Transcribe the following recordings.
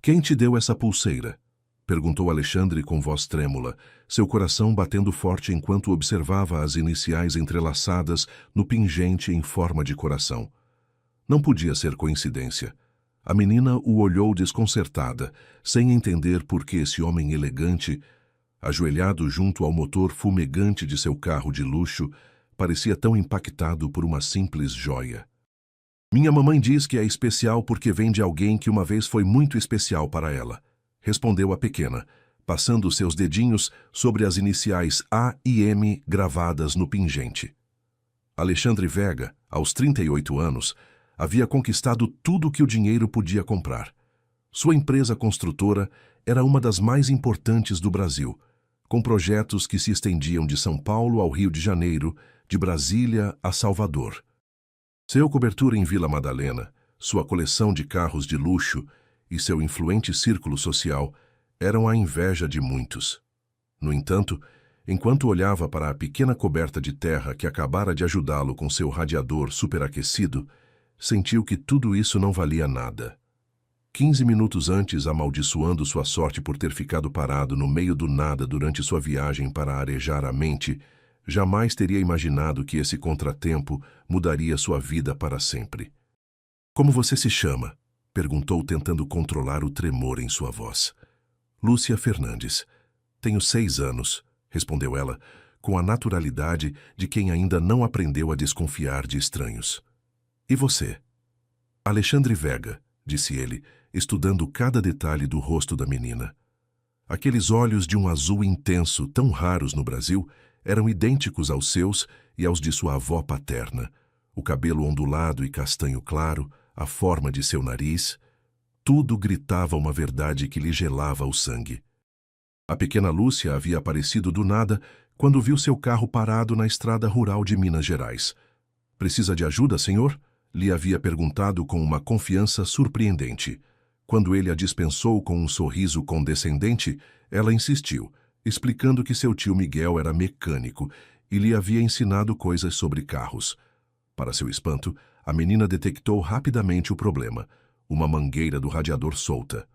Quem te deu essa pulseira? Perguntou Alexandre com voz trêmula, seu coração batendo forte enquanto observava as iniciais entrelaçadas no pingente em forma de coração. Não podia ser coincidência. A menina o olhou desconcertada, sem entender por que esse homem elegante, ajoelhado junto ao motor fumegante de seu carro de luxo, parecia tão impactado por uma simples joia. Minha mamãe diz que é especial porque vem de alguém que uma vez foi muito especial para ela, respondeu a pequena, passando seus dedinhos sobre as iniciais A e M gravadas no pingente. Alexandre Vega, aos 38 anos, havia conquistado tudo o que o dinheiro podia comprar. Sua empresa construtora era uma das mais importantes do Brasil, com projetos que se estendiam de São Paulo ao Rio de Janeiro, de Brasília a Salvador. Seu cobertura em Vila Madalena, sua coleção de carros de luxo e seu influente círculo social eram a inveja de muitos. No entanto, enquanto olhava para a pequena coberta de terra que acabara de ajudá-lo com seu radiador superaquecido, sentiu que tudo isso não valia nada. 15 minutos antes, amaldiçoando sua sorte por ter ficado parado no meio do nada durante sua viagem para arejar a mente, jamais teria imaginado que esse contratempo mudaria sua vida para sempre. Como você se chama? Perguntou, tentando controlar o tremor em sua voz. Lúcia Fernandes. Tenho 6 anos, respondeu ela, com a naturalidade de quem ainda não aprendeu a desconfiar de estranhos. E você? Alexandre Vega, disse ele, estudando cada detalhe do rosto da menina. Aqueles olhos de um azul intenso, tão raros no Brasil, eram idênticos aos seus e aos de sua avó paterna. O cabelo ondulado e castanho claro, a forma de seu nariz, tudo gritava uma verdade que lhe gelava o sangue. A pequena Lúcia havia aparecido do nada quando viu seu carro parado na estrada rural de Minas Gerais. Precisa de ajuda, senhor? Lhe havia perguntado com uma confiança surpreendente. Quando ele a dispensou com um sorriso condescendente, ela insistiu, explicando que seu tio Miguel era mecânico e lhe havia ensinado coisas sobre carros. Para seu espanto, a menina detectou rapidamente o problema, uma mangueira do radiador solta.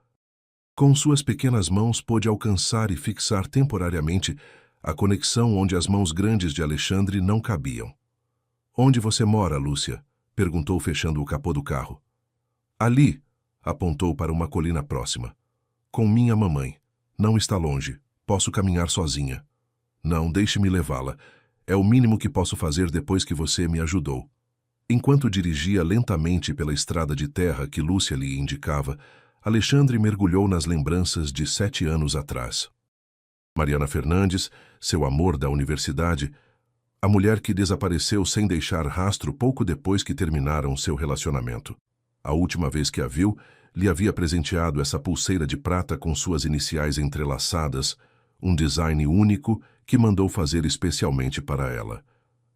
Com suas pequenas mãos pôde alcançar e fixar temporariamente a conexão onde as mãos grandes de Alexandre não cabiam. Onde você mora, Lúcia? Perguntou, fechando o capô do carro. Ali, apontou para uma colina próxima. Com minha mamãe. Não está longe. Posso caminhar sozinha. Não, deixe-me levá-la. É o mínimo que posso fazer depois que você me ajudou. Enquanto dirigia lentamente pela estrada de terra que Lúcia lhe indicava, Alexandre mergulhou nas lembranças de 7 anos atrás. Mariana Fernandes, seu amor da universidade, a mulher que desapareceu sem deixar rastro pouco depois que terminaram seu relacionamento. A última vez que a viu, lhe havia presenteado essa pulseira de prata com suas iniciais entrelaçadas, um design único que mandou fazer especialmente para ela.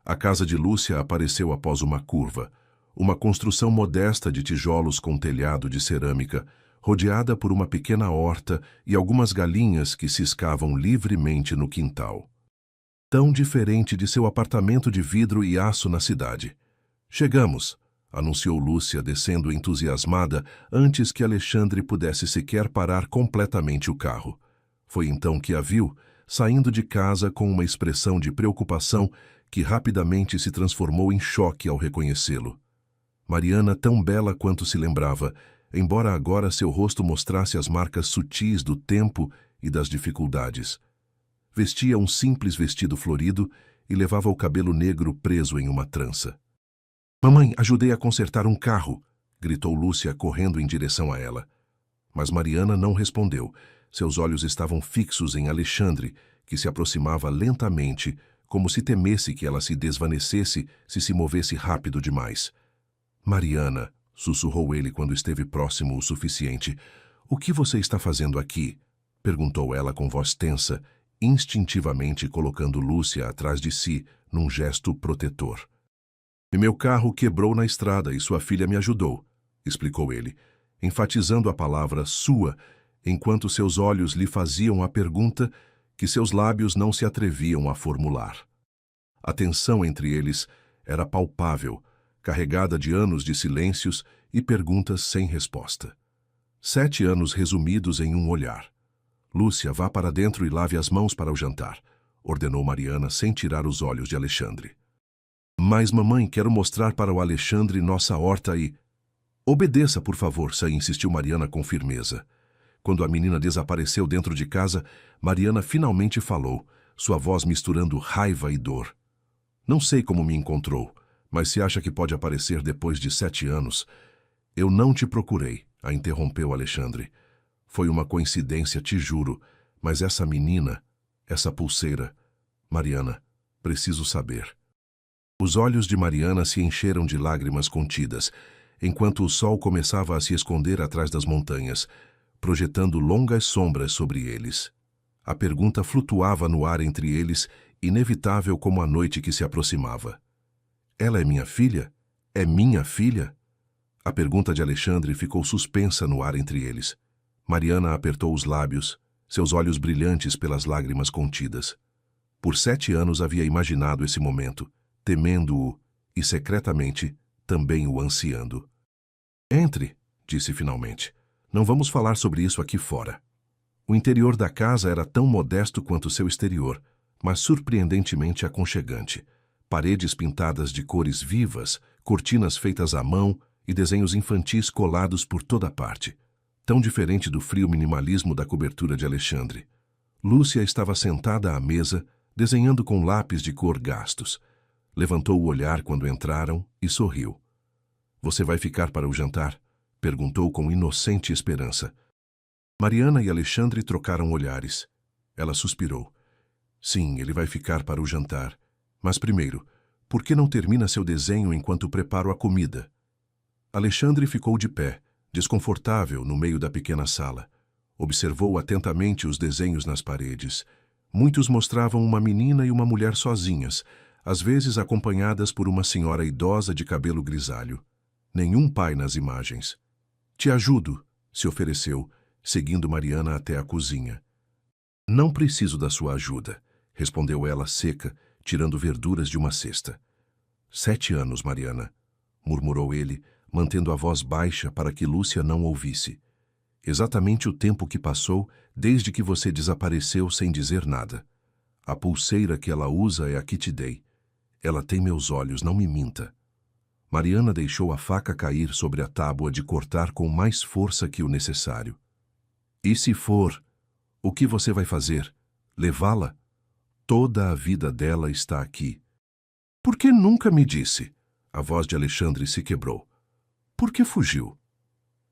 A casa de Lúcia apareceu após uma curva, uma construção modesta de tijolos com telhado de cerâmica, rodeada por uma pequena horta e algumas galinhas que ciscavam livremente no quintal. Tão diferente de seu apartamento de vidro e aço na cidade. Chegamos, anunciou Lúcia, descendo entusiasmada antes que Alexandre pudesse sequer parar completamente o carro. Foi então que a viu, saindo de casa com uma expressão de preocupação que rapidamente se transformou em choque ao reconhecê-lo. Mariana, tão bela quanto se lembrava, embora agora seu rosto mostrasse as marcas sutis do tempo e das dificuldades. Vestia um simples vestido florido e levava o cabelo negro preso em uma trança. Mamãe, ajudei a consertar um carro, gritou Lúcia, correndo em direção a ela. Mas Mariana não respondeu. Seus olhos estavam fixos em Alexandre, que se aproximava lentamente, como se temesse que ela se desvanecesse se movesse rápido demais. Mariana, sussurrou ele quando esteve próximo o suficiente. O que você está fazendo aqui? Perguntou ela com voz tensa, instintivamente colocando Lúcia atrás de si, num gesto protetor. Meu carro quebrou na estrada e sua filha me ajudou, explicou ele, enfatizando a palavra sua, enquanto seus olhos lhe faziam a pergunta que seus lábios não se atreviam a formular. A tensão entre eles era palpável, carregada de anos de silêncios e perguntas sem resposta. 7 anos resumidos em um olhar. Lúcia, vá para dentro e lave as mãos para o jantar, ordenou Mariana sem tirar os olhos de Alexandre. Mas, mamãe, quero mostrar para o Alexandre nossa horta e... Obedeça, por favor, insistiu Mariana com firmeza. Quando a menina desapareceu dentro de casa, Mariana finalmente falou, sua voz misturando raiva e dor. Não sei como me encontrou, mas se acha que pode aparecer depois de 7 anos... Eu não te procurei, a interrompeu Alexandre. Foi uma coincidência, te juro, mas essa menina, essa pulseira... Mariana, preciso saber. Os olhos de Mariana se encheram de lágrimas contidas, enquanto o sol começava a se esconder atrás das montanhas, projetando longas sombras sobre eles. A pergunta flutuava no ar entre eles, inevitável como a noite que se aproximava. Ela é minha filha? É minha filha? A pergunta de Alexandre ficou suspensa no ar entre eles. Mariana apertou os lábios, seus olhos brilhantes pelas lágrimas contidas. Por 7 anos havia imaginado esse momento, temendo-o e, secretamente, também o ansiando. Entre, disse finalmente. Não vamos falar sobre isso aqui fora. O interior da casa era tão modesto quanto seu exterior, mas surpreendentemente aconchegante. Paredes pintadas de cores vivas, cortinas feitas à mão e desenhos infantis colados por toda parte. Tão diferente do frio minimalismo da cobertura de Alexandre. Lúcia estava sentada à mesa, desenhando com lápis de cor gastos. Levantou o olhar quando entraram e sorriu. Você vai ficar para o jantar? Perguntou com inocente esperança. Mariana e Alexandre trocaram olhares. Ela suspirou. Sim, ele vai ficar para o jantar. Mas primeiro, por que não termina seu desenho enquanto preparo a comida? Alexandre ficou de pé, desconfortável no meio da pequena sala. Observou atentamente os desenhos nas paredes. Muitos mostravam uma menina e uma mulher sozinhas, às vezes acompanhadas por uma senhora idosa de cabelo grisalho. Nenhum pai nas imagens. Te ajudo, se ofereceu, seguindo Mariana até a cozinha. Não preciso da sua ajuda, respondeu ela seca, tirando verduras de uma cesta. 7 anos, Mariana, murmurou ele, mantendo a voz baixa para que Lúcia não ouvisse. Exatamente o tempo que passou desde que você desapareceu sem dizer nada. A pulseira que ela usa é a que te dei. Ela tem meus olhos, não me minta. Mariana deixou a faca cair sobre a tábua de cortar com mais força que o necessário. E se for, o que você vai fazer? Levá-la? Toda a vida dela está aqui. Por que nunca me disse? A voz de Alexandre se quebrou. Por que fugiu?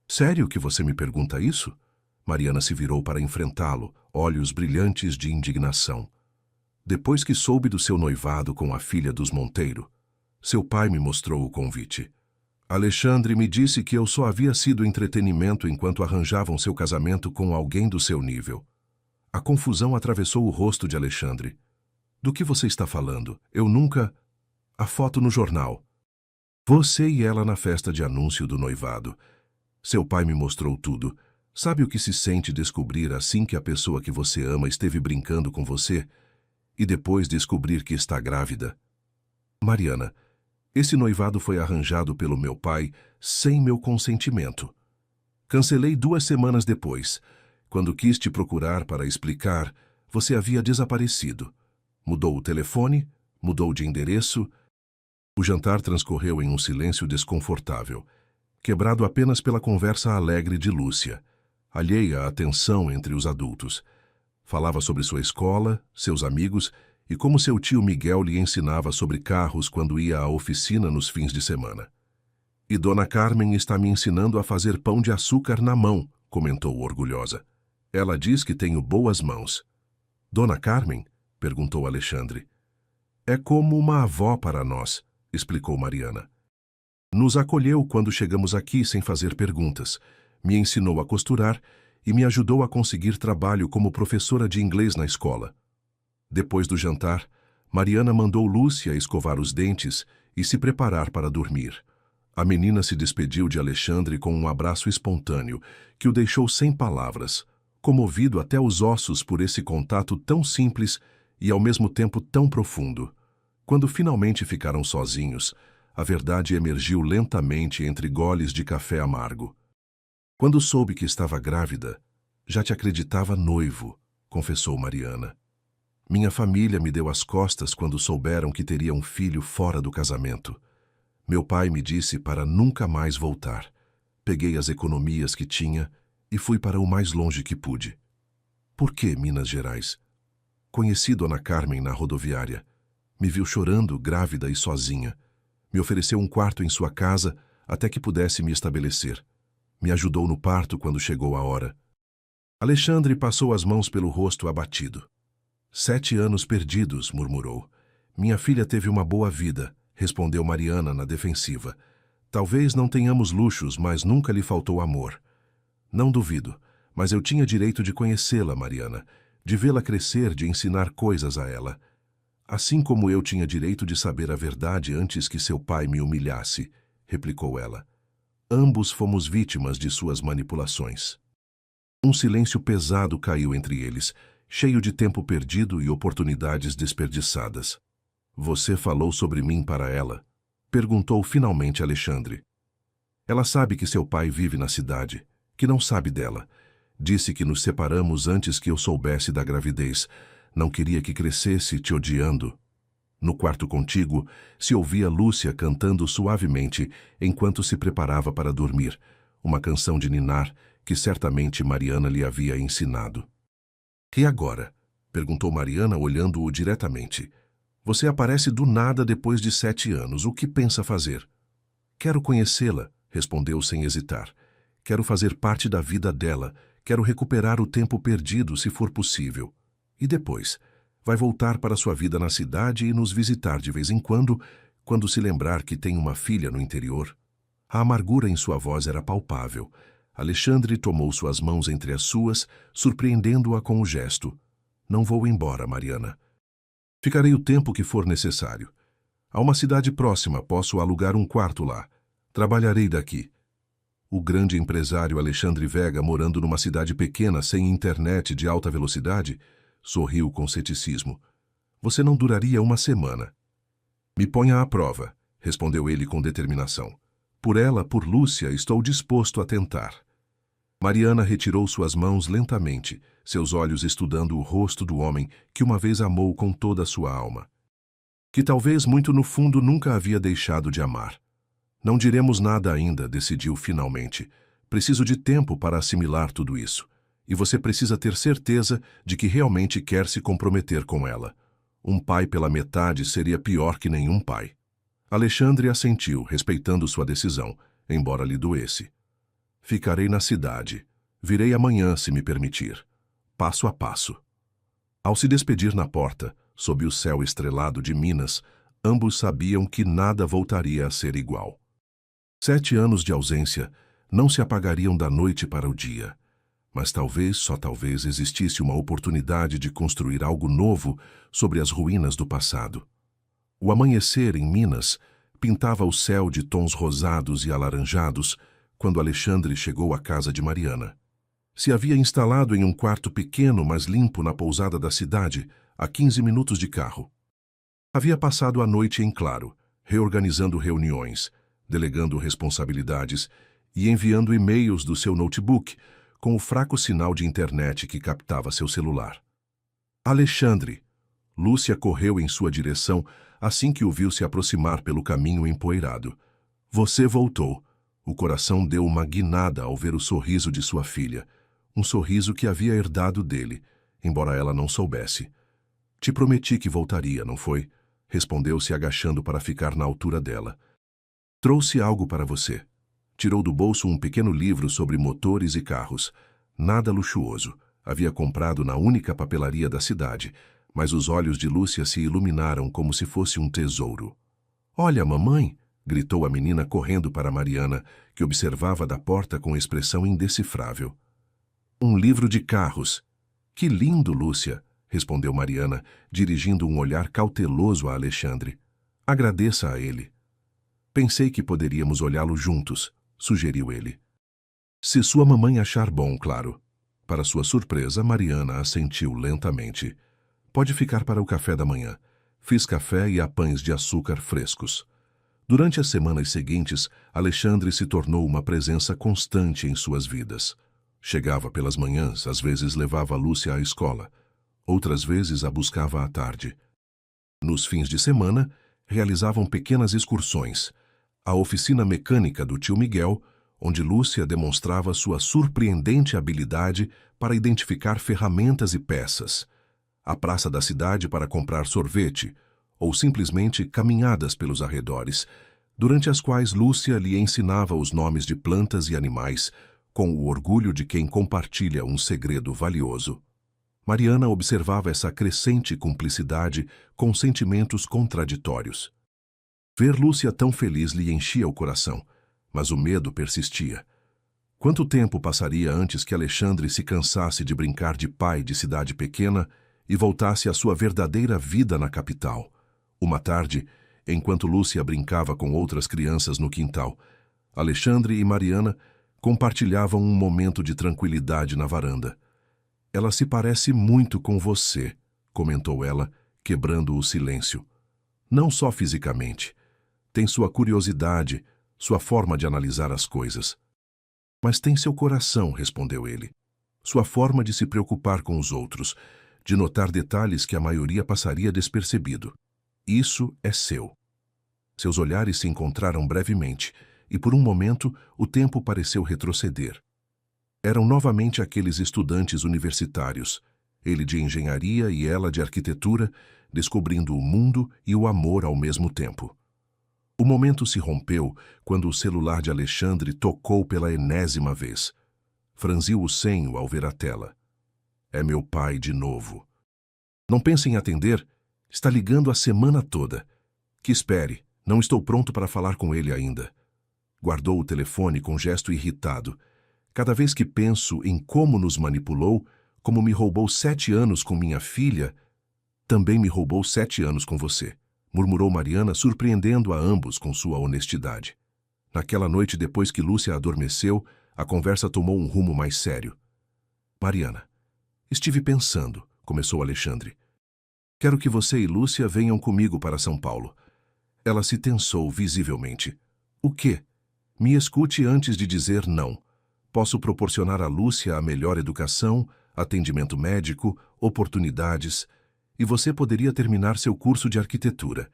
Sério que você me pergunta isso? Mariana se virou para enfrentá-lo, olhos brilhantes de indignação. Depois que soube do seu noivado com a filha dos Monteiro, seu pai me mostrou o convite. Alexandre me disse que eu só havia sido entretenimento enquanto arranjavam seu casamento com alguém do seu nível. A confusão atravessou o rosto de Alexandre. Do que você está falando? Eu nunca... A foto no jornal. Você e ela na festa de anúncio do noivado. Seu pai me mostrou tudo. Sabe o que se sente descobrir assim que a pessoa que você ama esteve brincando com você? E depois descobrir que está grávida? Mariana, esse noivado foi arranjado pelo meu pai sem meu consentimento. Cancelei 2 semanas depois. Quando quis te procurar para explicar, você havia desaparecido. Mudou o telefone, mudou de endereço. O jantar transcorreu em um silêncio desconfortável, quebrado apenas pela conversa alegre de Lúcia, alheia à tensão entre os adultos. Falava sobre sua escola, seus amigos e como seu tio Miguel lhe ensinava sobre carros quando ia à oficina nos fins de semana. E Dona Carmen está me ensinando a fazer pão de açúcar na mão, comentou orgulhosa. Ela diz que tenho boas mãos. Dona Carmen? Perguntou Alexandre. É como uma avó para nós, explicou Mariana. Nos acolheu quando chegamos aqui sem fazer perguntas, me ensinou a costurar e me ajudou a conseguir trabalho como professora de inglês na escola. Depois do jantar, Mariana mandou Lúcia escovar os dentes e se preparar para dormir. A menina se despediu de Alexandre com um abraço espontâneo que o deixou sem palavras, comovido até os ossos por esse contato tão simples e ao mesmo tempo tão profundo. Quando finalmente ficaram sozinhos, a verdade emergiu lentamente entre goles de café amargo. Quando soube que estava grávida, já te acreditava noivo, confessou Mariana. Minha família me deu as costas quando souberam que teria um filho fora do casamento. Meu pai me disse para nunca mais voltar. Peguei as economias que tinha e fui para o mais longe que pude. Por que Minas Gerais? Conheci Dona Carmen na rodoviária. Me viu chorando, grávida e sozinha. Me ofereceu um quarto em sua casa até que pudesse me estabelecer. Me ajudou no parto quando chegou a hora. Alexandre passou as mãos pelo rosto abatido. 7 anos perdidos, murmurou. Minha filha teve uma boa vida, respondeu Mariana na defensiva. Talvez não tenhamos luxos, mas nunca lhe faltou amor. Não duvido, mas eu tinha direito de conhecê-la, Mariana, de vê-la crescer, de ensinar coisas a ela. Assim como eu tinha direito de saber a verdade antes que seu pai me humilhasse, replicou ela. Ambos fomos vítimas de suas manipulações. Um silêncio pesado caiu entre eles, cheio de tempo perdido e oportunidades desperdiçadas. Você falou sobre mim para ela? Perguntou finalmente Alexandre. Ela sabe que seu pai vive na cidade, que não sabe dela. Disse que nos separamos antes que eu soubesse da gravidez. Não queria que crescesse te odiando. No quarto contigo, se ouvia Lúcia cantando suavemente enquanto se preparava para dormir, uma canção de ninar que certamente Mariana lhe havia ensinado. E agora? Perguntou Mariana olhando-o diretamente. Você aparece do nada depois de 7 anos. O que pensa fazer? Quero conhecê-la, respondeu sem hesitar. Quero fazer parte da vida dela. Quero recuperar o tempo perdido, se for possível. E depois? Vai voltar para sua vida na cidade e nos visitar de vez em quando se lembrar que tem uma filha no interior. A amargura em sua voz era palpável. Alexandre tomou suas mãos entre as suas, surpreendendo-a com o gesto. Não vou embora, Mariana. Ficarei o tempo que for necessário. Há uma cidade próxima, posso alugar um quarto lá. Trabalharei daqui. O grande empresário Alexandre Vega, morando numa cidade pequena sem internet de alta velocidade, sorriu com ceticismo. Você não duraria uma semana. Me ponha à prova, respondeu ele com determinação. Por ela, por Lúcia, estou disposto a tentar. Mariana retirou suas mãos lentamente, seus olhos estudando o rosto do homem que uma vez amou com toda a sua alma. Que talvez muito no fundo nunca havia deixado de amar. Não diremos nada ainda, decidiu finalmente. Preciso de tempo para assimilar tudo isso. E você precisa ter certeza de que realmente quer se comprometer com ela. Um pai pela metade seria pior que nenhum pai. Alexandre assentiu, respeitando sua decisão, embora lhe doesse. Ficarei na cidade. Virei amanhã, se me permitir. Passo a passo. Ao se despedir na porta, sob o céu estrelado de Minas, ambos sabiam que nada voltaria a ser igual. 7 anos de ausência não se apagariam da noite para o dia. Mas talvez, só talvez, existisse uma oportunidade de construir algo novo sobre as ruínas do passado. O amanhecer em Minas pintava o céu de tons rosados e alaranjados quando Alexandre chegou à casa de Mariana. Se havia instalado em um quarto pequeno, mas limpo na pousada da cidade, a 15 minutos de carro. Havia passado a noite em claro, reorganizando reuniões, delegando responsabilidades e enviando e-mails do seu notebook com o fraco sinal de internet que captava seu celular. Alexandre! Lúcia correu em sua direção assim que o viu se aproximar pelo caminho empoeirado. Você voltou. O coração deu uma guinada ao ver o sorriso de sua filha, um sorriso que havia herdado dele, embora ela não soubesse. Te prometi que voltaria, não foi? Respondeu se agachando para ficar na altura dela. Trouxe algo para você. Tirou do bolso um pequeno livro sobre motores e carros. Nada luxuoso. Havia comprado na única papelaria da cidade, mas os olhos de Lúcia se iluminaram como se fosse um tesouro. Olha, mamãe! Gritou a menina correndo para Mariana, que observava da porta com expressão indecifrável. Um livro de carros. Que lindo, Lúcia! Respondeu Mariana, dirigindo um olhar cauteloso a Alexandre. Agradeça a ele. Pensei que poderíamos olhá-lo juntos, sugeriu ele. Se sua mamãe achar bom, claro. Para sua surpresa, Mariana assentiu lentamente. Pode ficar para o café da manhã. Fiz café e há pães de açúcar frescos. Durante as semanas seguintes, Alexandre se tornou uma presença constante em suas vidas. Chegava pelas manhãs, às vezes levava Lúcia à escola, outras vezes a buscava à tarde. Nos fins de semana, realizavam pequenas excursões. A oficina mecânica do tio Miguel, onde Lúcia demonstrava sua surpreendente habilidade para identificar ferramentas e peças. A praça da cidade para comprar sorvete, ou simplesmente caminhadas pelos arredores, durante as quais Lúcia lhe ensinava os nomes de plantas e animais, com o orgulho de quem compartilha um segredo valioso. Mariana observava essa crescente cumplicidade com sentimentos contraditórios. Ver Lúcia tão feliz lhe enchia o coração, mas o medo persistia. Quanto tempo passaria antes que Alexandre se cansasse de brincar de pai de cidade pequena e voltasse à sua verdadeira vida na capital? Uma tarde, enquanto Lúcia brincava com outras crianças no quintal, Alexandre e Mariana compartilhavam um momento de tranquilidade na varanda. "Ela se parece muito com você", comentou ela, quebrando o silêncio. "Não só fisicamente. Tem sua curiosidade, sua forma de analisar as coisas. Mas tem seu coração", respondeu ele. "Sua forma de se preocupar com os outros, de notar detalhes que a maioria passaria despercebido. Isso é seu." Seus olhares se encontraram brevemente, e por um momento o tempo pareceu retroceder. Eram novamente aqueles estudantes universitários, ele de engenharia e ela de arquitetura, descobrindo o mundo e o amor ao mesmo tempo. O momento se rompeu quando o celular de Alexandre tocou pela enésima vez. Franziu o senho ao ver a tela. "É meu pai de novo." "Não pense em atender. Está ligando a semana toda." "Que espere. Não estou pronto para falar com ele ainda." Guardou o telefone com gesto irritado. "Cada vez que penso em como nos manipulou, como me roubou 7 anos com minha filha, também me roubou 7 anos com você", murmurou Mariana, surpreendendo a ambos com sua honestidade. Naquela noite, depois que Lúcia adormeceu, a conversa tomou um rumo mais sério. "Mariana, estive pensando", começou Alexandre. "Quero que você e Lúcia venham comigo para São Paulo." Ela se tensou visivelmente. "O quê?" "Me escute antes de dizer não. Posso proporcionar a Lúcia a melhor educação, atendimento médico, oportunidades, e você poderia terminar seu curso de arquitetura.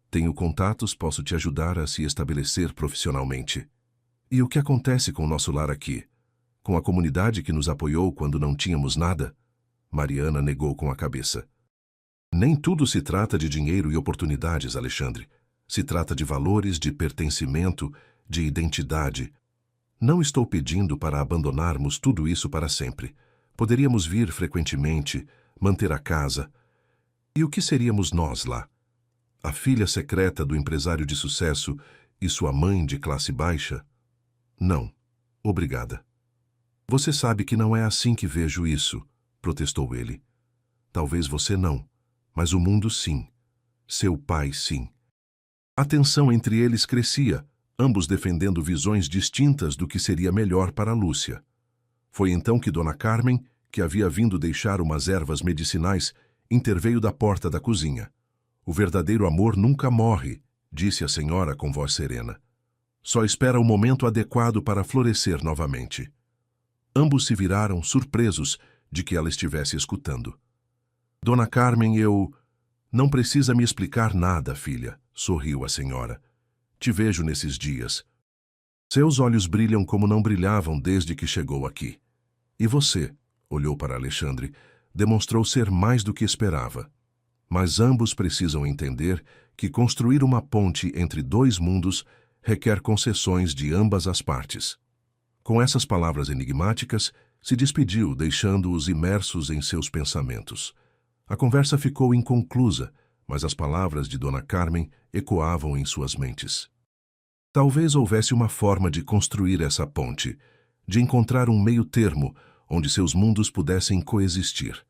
Tenho contatos, posso te ajudar a se estabelecer profissionalmente." "E o que acontece com o nosso lar aqui? Com a comunidade que nos apoiou quando não tínhamos nada?" Mariana negou com a cabeça. "Nem tudo se trata de dinheiro e oportunidades, Alexandre. Se trata de valores, de pertencimento, de identidade. Não estou pedindo para abandonarmos tudo isso para sempre. Poderíamos vir frequentemente, manter a casa. E o que seríamos nós lá? A filha secreta do empresário de sucesso e sua mãe de classe baixa? Não, obrigada." "Você sabe que não é assim que vejo isso", protestou ele. "Talvez você não, mas o mundo sim. Seu pai sim." A tensão entre eles crescia, ambos defendendo visões distintas do que seria melhor para Lúcia. Foi então que Dona Carmen, que havia vindo deixar umas ervas medicinais, interveio da porta da cozinha. "O verdadeiro amor nunca morre", disse a senhora com voz serena. "Só espera o momento adequado para florescer novamente." Ambos se viraram, surpresos de que ela estivesse escutando. "Dona Carmen, eu..." "Não precisa me explicar nada, filha", sorriu a senhora. "Te vejo nesses dias. Seus olhos brilham como não brilhavam desde que chegou aqui. E você", olhou para Alexandre, "demonstrou ser mais do que esperava. Mas ambos precisam entender que construir uma ponte entre 2 mundos requer concessões de ambas as partes." Com essas palavras enigmáticas, se despediu, deixando-os imersos em seus pensamentos. A conversa ficou inconclusa, mas as palavras de Dona Carmen ecoavam em suas mentes. Talvez houvesse uma forma de construir essa ponte, de encontrar um meio termo onde seus mundos pudessem coexistir.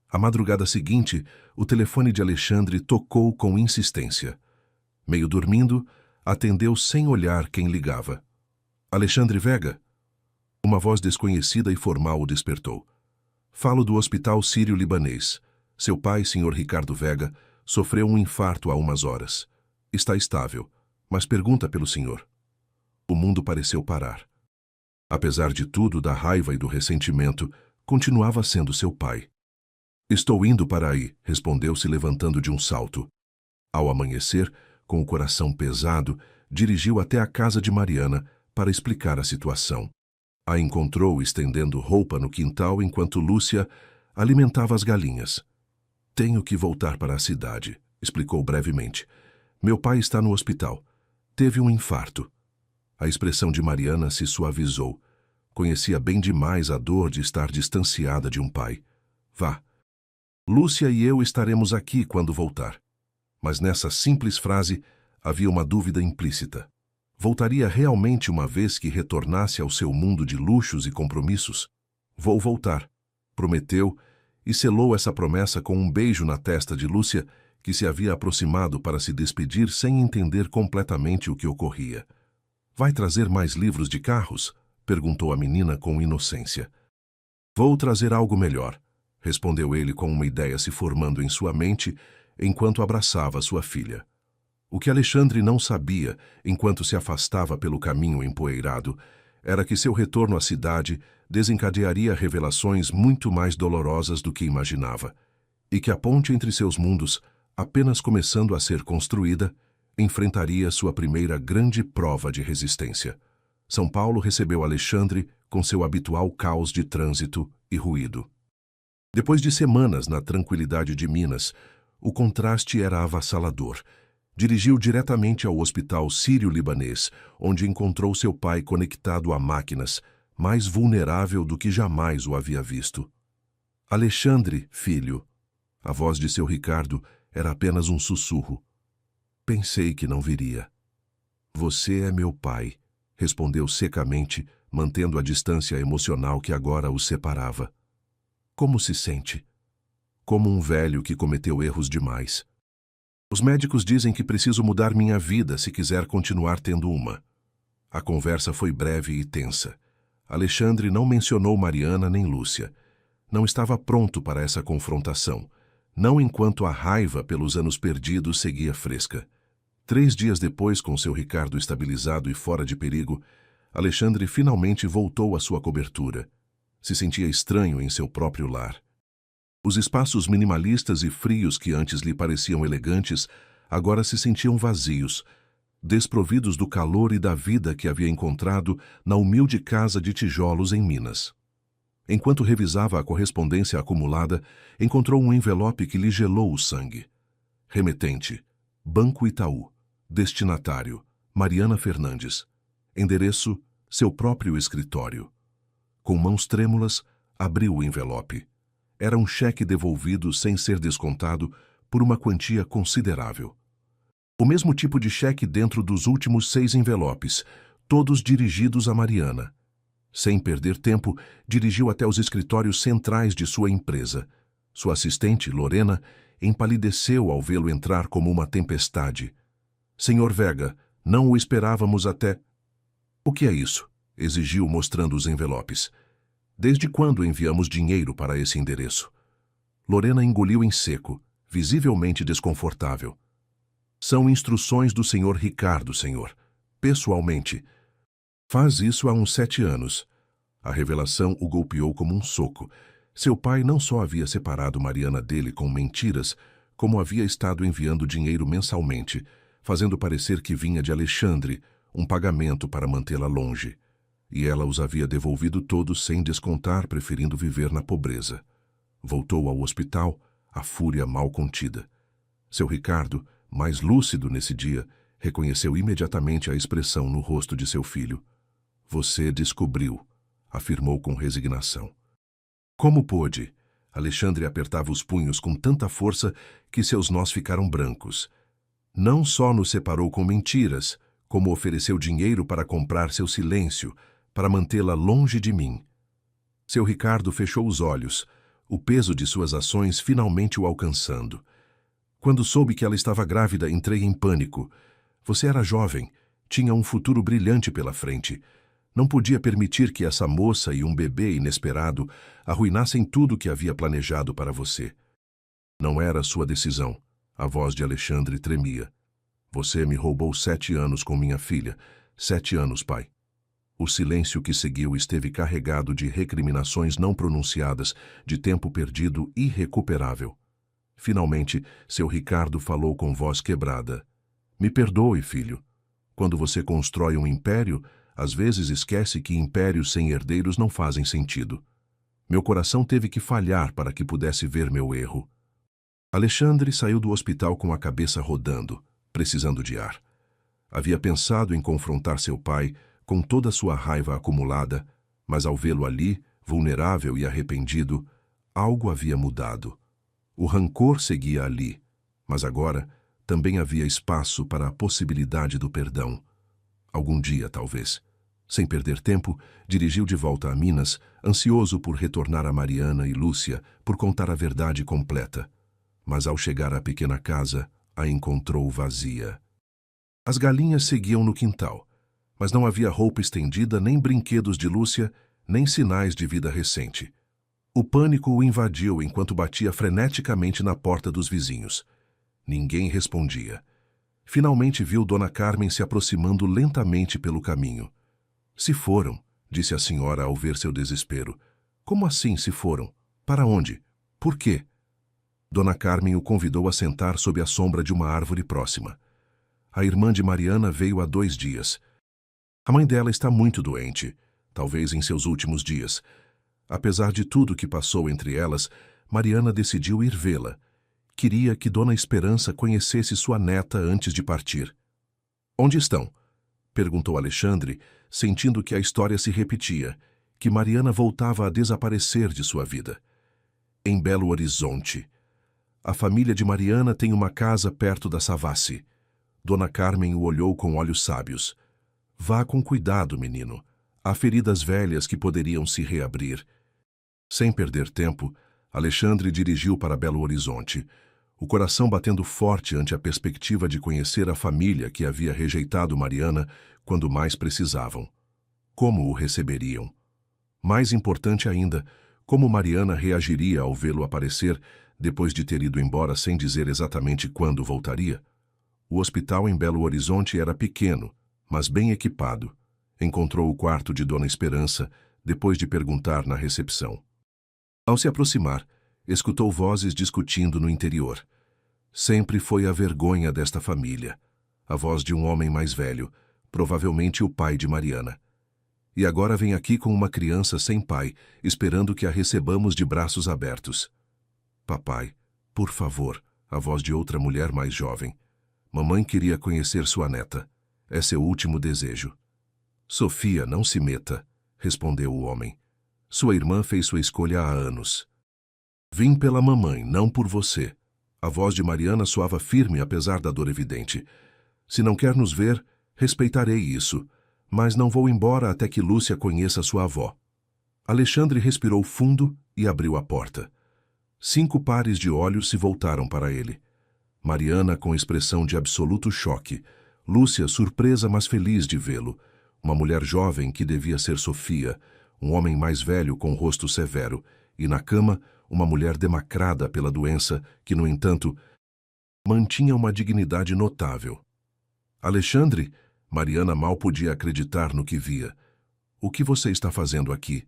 À madrugada seguinte, o telefone de Alexandre tocou com insistência. Meio dormindo, atendeu sem olhar quem ligava. "Alexandre Vega?" Uma voz desconhecida e formal o despertou. "Falo do Hospital Sírio-Libanês. Seu pai, Sr. Ricardo Vega, sofreu um infarto há umas horas. Está estável, Mas pergunta pelo senhor. O mundo pareceu parar. Apesar de tudo, da raiva e do ressentimento, continuava sendo seu pai. Estou indo para aí, respondeu se levantando de um salto. Ao amanhecer, com o coração pesado, dirigiu até a casa de Mariana para explicar a situação. A encontrou estendendo roupa no quintal enquanto Lúcia alimentava as galinhas. Tenho que voltar para a cidade, explicou brevemente. Meu pai está no hospital. Teve um infarto. A expressão de Mariana se suavizou. Conhecia bem demais a dor de estar distanciada de um pai. Vá. Lúcia e eu estaremos aqui quando voltar. Mas nessa simples frase havia uma dúvida implícita. Voltaria realmente uma vez que retornasse ao seu mundo de luxos e compromissos? Vou voltar, prometeu e selou essa promessa com um beijo na testa de Lúcia, que se havia aproximado para se despedir sem entender completamente o que ocorria. Vai trazer mais livros de carros? Perguntou a menina com inocência. Vou trazer algo melhor, respondeu ele com uma ideia se formando em sua mente enquanto abraçava sua filha. O que Alexandre não sabia, enquanto se afastava pelo caminho empoeirado, era que seu retorno à cidade desencadearia revelações muito mais dolorosas do que imaginava, e que a ponte entre seus mundos, apenas começando a ser construída, enfrentaria sua primeira grande prova de resistência. São Paulo recebeu Alexandre com seu habitual caos de trânsito e ruído. Depois de semanas na tranquilidade de Minas, o contraste era avassalador. Dirigiu diretamente ao hospital sírio-libanês, onde encontrou seu pai conectado a máquinas, mais vulnerável do que jamais o havia visto. Alexandre, filho. A voz de seu Ricardo era apenas um sussurro. Pensei que não viria. Você é meu pai, respondeu secamente, mantendo a distância emocional que agora os separava. Como se sente? Como um velho que cometeu erros demais. Os médicos dizem que preciso mudar minha vida se quiser continuar tendo uma. A conversa foi breve e tensa. Alexandre não mencionou Mariana nem Lúcia. Não estava pronto para essa confrontação, não enquanto a raiva pelos anos perdidos seguia fresca. 3 dias depois, com seu Ricardo estabilizado e fora de perigo, Alexandre finalmente voltou à sua cobertura. Se sentia estranho em seu próprio lar. Os espaços minimalistas e frios que antes lhe pareciam elegantes, agora se sentiam vazios, desprovidos do calor e da vida que havia encontrado na humilde casa de tijolos em Minas. Enquanto revisava a correspondência acumulada, encontrou um envelope que lhe gelou o sangue. Remetente: Banco Itaú. Destinatário: Mariana Fernandes. Endereço: seu próprio escritório. Com mãos trêmulas, abriu o envelope. Era um cheque devolvido sem ser descontado por uma quantia considerável. O mesmo tipo de cheque dentro dos últimos 6 envelopes, todos dirigidos a Mariana. Sem perder tempo, dirigiu até os escritórios centrais de sua empresa. Sua assistente, Lorena, empalideceu ao vê-lo entrar como uma tempestade. Senhor Vega, não o esperávamos até... O que é isso? Exigiu, mostrando os envelopes. Desde quando enviamos dinheiro para esse endereço? Lorena engoliu em seco, visivelmente desconfortável. São instruções do senhor Ricardo, senhor. Pessoalmente. Faz isso há uns 7 anos. A revelação o golpeou como um soco. Seu pai não só havia separado Mariana dele com mentiras, como havia estado enviando dinheiro mensalmente, fazendo parecer que vinha de Alexandre, um pagamento para mantê-la longe. E ela os havia devolvido todos sem descontar, preferindo viver na pobreza. Voltou ao hospital, a fúria mal contida. Seu Ricardo, mais lúcido nesse dia, reconheceu imediatamente a expressão no rosto de seu filho. Você descobriu, afirmou com resignação. Como pôde? Alexandre apertava os punhos com tanta força que seus nós ficaram brancos. Não só nos separou com mentiras, como ofereceu dinheiro para comprar seu silêncio, para mantê-la longe de mim. Seu Ricardo fechou os olhos, o peso de suas ações finalmente o alcançando. Quando soube que ela estava grávida, entrei em pânico. Você era jovem, tinha um futuro brilhante pela frente. Não podia permitir que essa moça e um bebê inesperado arruinassem tudo o que havia planejado para você. Não era sua decisão. A voz de Alexandre tremia. Você me roubou 7 anos com minha filha. 7 anos, pai. O silêncio que seguiu esteve carregado de recriminações não pronunciadas, de tempo perdido irrecuperável. Finalmente, seu Ricardo falou com voz quebrada. Me perdoe, filho. Quando você constrói um império, às vezes esquece que impérios sem herdeiros não fazem sentido. Meu coração teve que falhar para que pudesse ver meu erro. Alexandre saiu do hospital com a cabeça rodando, precisando de ar. Havia pensado em confrontar seu pai com toda a sua raiva acumulada, mas ao vê-lo ali, vulnerável e arrependido, algo havia mudado. O rancor seguia ali, mas agora também havia espaço para a possibilidade do perdão. Algum dia, talvez. Sem perder tempo, dirigiu de volta a Minas, ansioso por retornar a Mariana e Lúcia, por contar a verdade completa. Mas ao chegar à pequena casa, a encontrou vazia. As galinhas seguiam no quintal, mas não havia roupa estendida, nem brinquedos de Lúcia, nem sinais de vida recente. O pânico o invadiu enquanto batia freneticamente na porta dos vizinhos. Ninguém respondia. Finalmente viu Dona Carmen se aproximando lentamente pelo caminho. Se foram, disse a senhora ao ver seu desespero. Como assim se foram? Para onde? Por quê? Dona Carmen o convidou a sentar sob a sombra de uma árvore próxima. A irmã de Mariana veio há 2 dias. A mãe dela está muito doente, talvez em seus últimos dias. Apesar de tudo que passou entre elas, Mariana decidiu ir vê-la. Queria que Dona Esperança conhecesse sua neta antes de partir. Onde estão? Perguntou Alexandre, sentindo que a história se repetia, que Mariana voltava a desaparecer de sua vida. Em Belo Horizonte. A família de Mariana tem uma casa perto da Savassi. Dona Carmen o olhou com olhos sábios. Vá com cuidado, menino. Há feridas velhas que poderiam se reabrir. Sem perder tempo, Alexandre dirigiu para Belo Horizonte, o coração batendo forte ante a perspectiva de conhecer a família que havia rejeitado Mariana quando mais precisavam. Como o receberiam? Mais importante ainda, como Mariana reagiria ao vê-lo aparecer depois de ter ido embora sem dizer exatamente quando voltaria? O hospital em Belo Horizonte era pequeno, mas bem equipado. Encontrou o quarto de Dona Esperança, depois de perguntar na recepção. Ao se aproximar, escutou vozes discutindo no interior. Sempre foi a vergonha desta família. A voz de um homem mais velho, provavelmente o pai de Mariana. E agora vem aqui com uma criança sem pai, esperando que a recebamos de braços abertos. Papai, por favor, a voz de outra mulher mais jovem. Mamãe queria conhecer sua neta. É seu último desejo. Sofia, não se meta, respondeu o homem. Sua irmã fez sua escolha há anos. Vim pela mamãe, não por você. A voz de Mariana soava firme apesar da dor evidente. Se não quer nos ver, respeitarei isso, mas não vou embora até que Lúcia conheça sua avó. Alexandre respirou fundo e abriu a porta. 5 pares de olhos se voltaram para ele. Mariana com expressão de absoluto choque. Lúcia surpresa mas feliz de vê-lo. Uma mulher jovem que devia ser Sofia, um homem mais velho com rosto severo, e na cama, uma mulher demacrada pela doença que, no entanto, mantinha uma dignidade notável. Alexandre, Mariana mal podia acreditar no que via. O que você está fazendo aqui?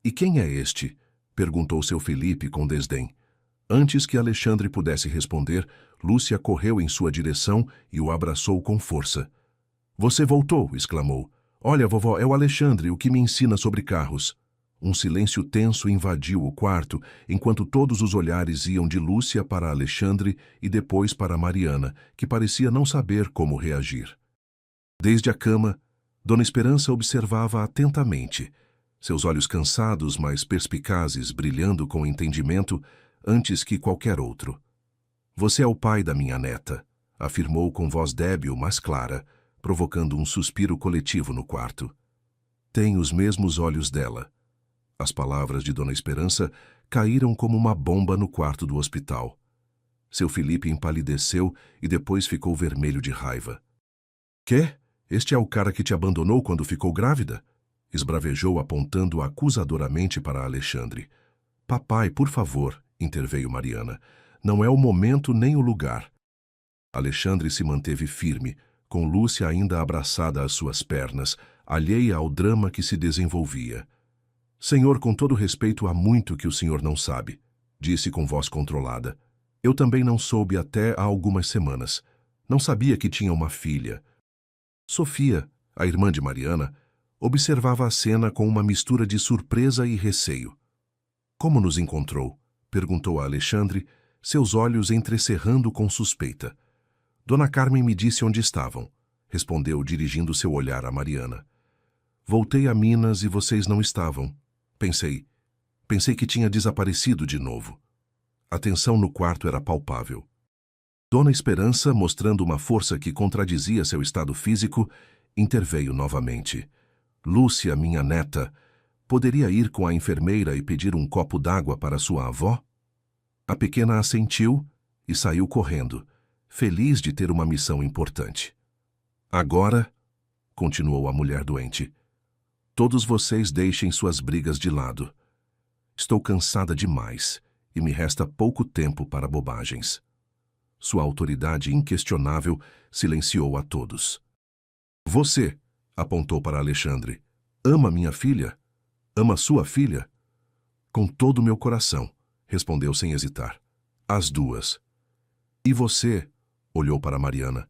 E quem é este? Perguntou seu Felipe com desdém. Antes que Alexandre pudesse responder, Lúcia correu em sua direção e o abraçou com força. Você voltou, exclamou. Olha, vovó, é o Alexandre, o que me ensina sobre carros. Um silêncio tenso invadiu o quarto, enquanto todos os olhares iam de Lúcia para Alexandre e depois para Mariana, que parecia não saber como reagir. Desde a cama, Dona Esperança observava atentamente, seus olhos cansados, mas perspicazes, brilhando com entendimento, antes que qualquer outro. Você é o pai da minha neta, afirmou com voz débil, mas clara, provocando um suspiro coletivo no quarto. Tem os mesmos olhos dela. As palavras de Dona Esperança caíram como uma bomba no quarto do hospital. Seu Felipe empalideceu e depois ficou vermelho de raiva. Quê? Este é o cara que te abandonou quando ficou grávida? Esbravejou apontando acusadoramente para Alexandre. Papai, por favor, interveio Mariana. Não é o momento nem o lugar. Alexandre se manteve firme, com Lúcia ainda abraçada às suas pernas, alheia ao drama que se desenvolvia. Senhor, com todo respeito, há muito que o senhor não sabe, disse com voz controlada. Eu também não soube até há algumas semanas. Não sabia que tinha uma filha. Sofia, a irmã de Mariana, observava a cena com uma mistura de surpresa e receio. Como nos encontrou? Perguntou a Alexandre, seus olhos entrecerrando com suspeita. Dona Carmen me disse onde estavam, respondeu dirigindo seu olhar a Mariana. Voltei a Minas e vocês não estavam. Pensei que tinha desaparecido de novo. A tensão no quarto era palpável. Dona Esperança, mostrando uma força que contradizia seu estado físico, interveio novamente. Lúcia, minha neta, poderia ir com a enfermeira e pedir um copo d'água para sua avó? A pequena assentiu e saiu correndo, feliz de ter uma missão importante. Agora, continuou a mulher doente, todos vocês deixem suas brigas de lado. Estou cansada demais e me resta pouco tempo para bobagens. Sua autoridade inquestionável silenciou a todos. Você, apontou para Alexandre, ama minha filha? Ama sua filha? Com todo o meu coração, respondeu sem hesitar. As duas. E você, olhou para Mariana,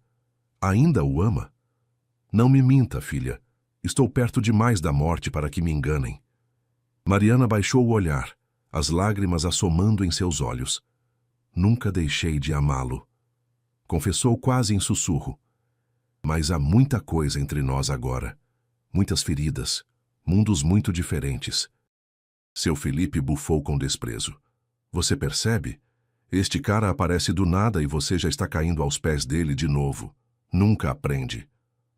ainda o ama? Não me minta, filha. Estou perto demais da morte para que me enganem. Mariana baixou o olhar, as lágrimas assomando em seus olhos. Nunca deixei de amá-lo. Confessou quase em sussurro. Mas há muita coisa entre nós agora. Muitas feridas, mundos muito diferentes. Seu Felipe bufou com desprezo. Você percebe? Este cara aparece do nada e você já está caindo aos pés dele de novo. Nunca aprende.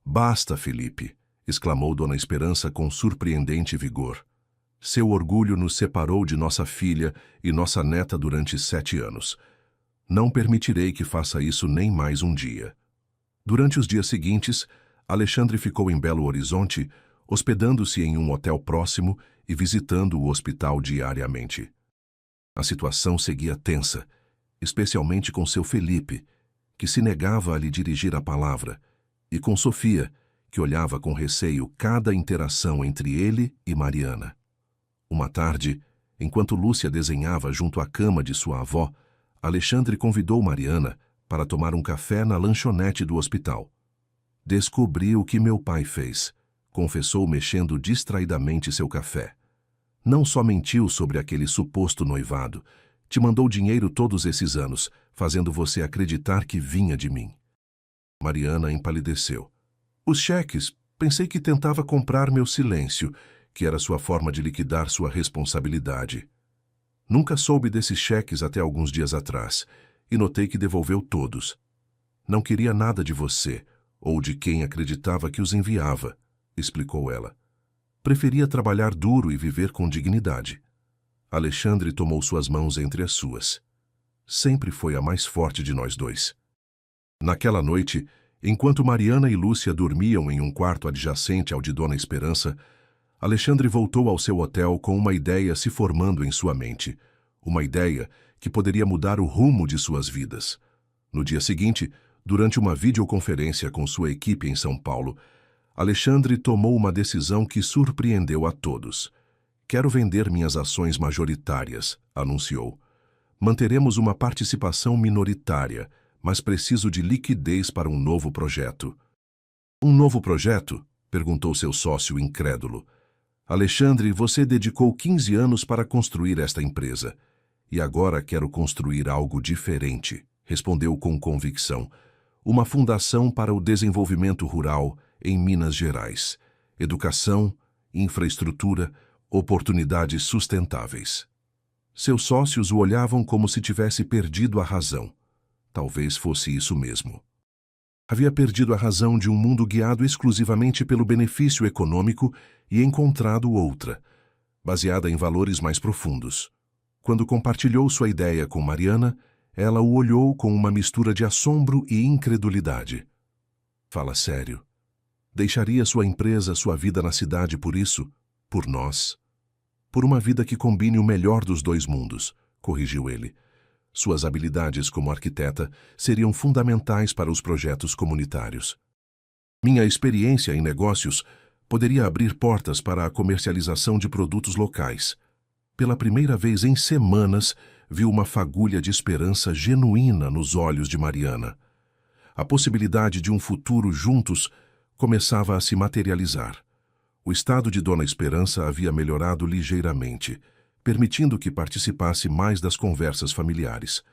Basta, Felipe, exclamou Dona Esperança com surpreendente vigor. Seu orgulho nos separou de nossa filha e nossa neta durante 7 anos. Não permitirei que faça isso nem mais um dia. Durante os dias seguintes, Alexandre ficou em Belo Horizonte, hospedando-se em um hotel próximo e visitando o hospital diariamente. A situação seguia tensa, especialmente com seu Felipe, que se negava a lhe dirigir a palavra, e com Sofia, que olhava com receio cada interação entre ele e Mariana. Uma tarde, enquanto Lúcia desenhava junto à cama de sua avó, Alexandre convidou Mariana para tomar um café na lanchonete do hospital. Descobri o que meu pai fez, confessou mexendo distraidamente seu café. Não só mentiu sobre aquele suposto noivado, te mandou dinheiro todos esses anos, fazendo você acreditar que vinha de mim. Mariana empalideceu. Os cheques, pensei que tentava comprar meu silêncio, que era sua forma de liquidar sua responsabilidade. Nunca soube desses cheques até alguns dias atrás, e notei que devolveu todos. Não queria nada de você, ou de quem acreditava que os enviava, explicou ela. Preferia trabalhar duro e viver com dignidade. Alexandre tomou suas mãos entre as suas. Sempre foi a mais forte de nós dois. Naquela noite, enquanto Mariana e Lúcia dormiam em um quarto adjacente ao de Dona Esperança, Alexandre voltou ao seu hotel com uma ideia se formando em sua mente. Uma ideia que poderia mudar o rumo de suas vidas. No dia seguinte, durante uma videoconferência com sua equipe em São Paulo, Alexandre tomou uma decisão que surpreendeu a todos. Quero vender minhas ações majoritárias, anunciou. Manteremos uma participação minoritária, mas preciso de liquidez para um novo projeto. Um novo projeto? Perguntou seu sócio incrédulo. Alexandre, você dedicou 15 anos para construir esta empresa. E agora quero construir algo diferente, respondeu com convicção. Uma fundação para o desenvolvimento rural em Minas Gerais. Educação, infraestrutura, oportunidades sustentáveis. Seus sócios o olhavam como se tivesse perdido a razão. Talvez fosse isso mesmo. Havia perdido a razão de um mundo guiado exclusivamente pelo benefício econômico e encontrado outra, baseada em valores mais profundos. Quando compartilhou sua ideia com Mariana, ela o olhou com uma mistura de assombro e incredulidade. Fala sério. Deixaria sua empresa, sua vida na cidade por isso? Por nós? Por uma vida que combine o melhor dos dois mundos, corrigiu ele. Suas habilidades como arquiteta seriam fundamentais para os projetos comunitários. Minha experiência em negócios poderia abrir portas para a comercialização de produtos locais. Pela primeira vez em semanas, vi uma fagulha de esperança genuína nos olhos de Mariana. A possibilidade de um futuro juntos começava a se materializar. O estado de Dona Esperança havia melhorado ligeiramente, permitindo que participasse mais das conversas familiares.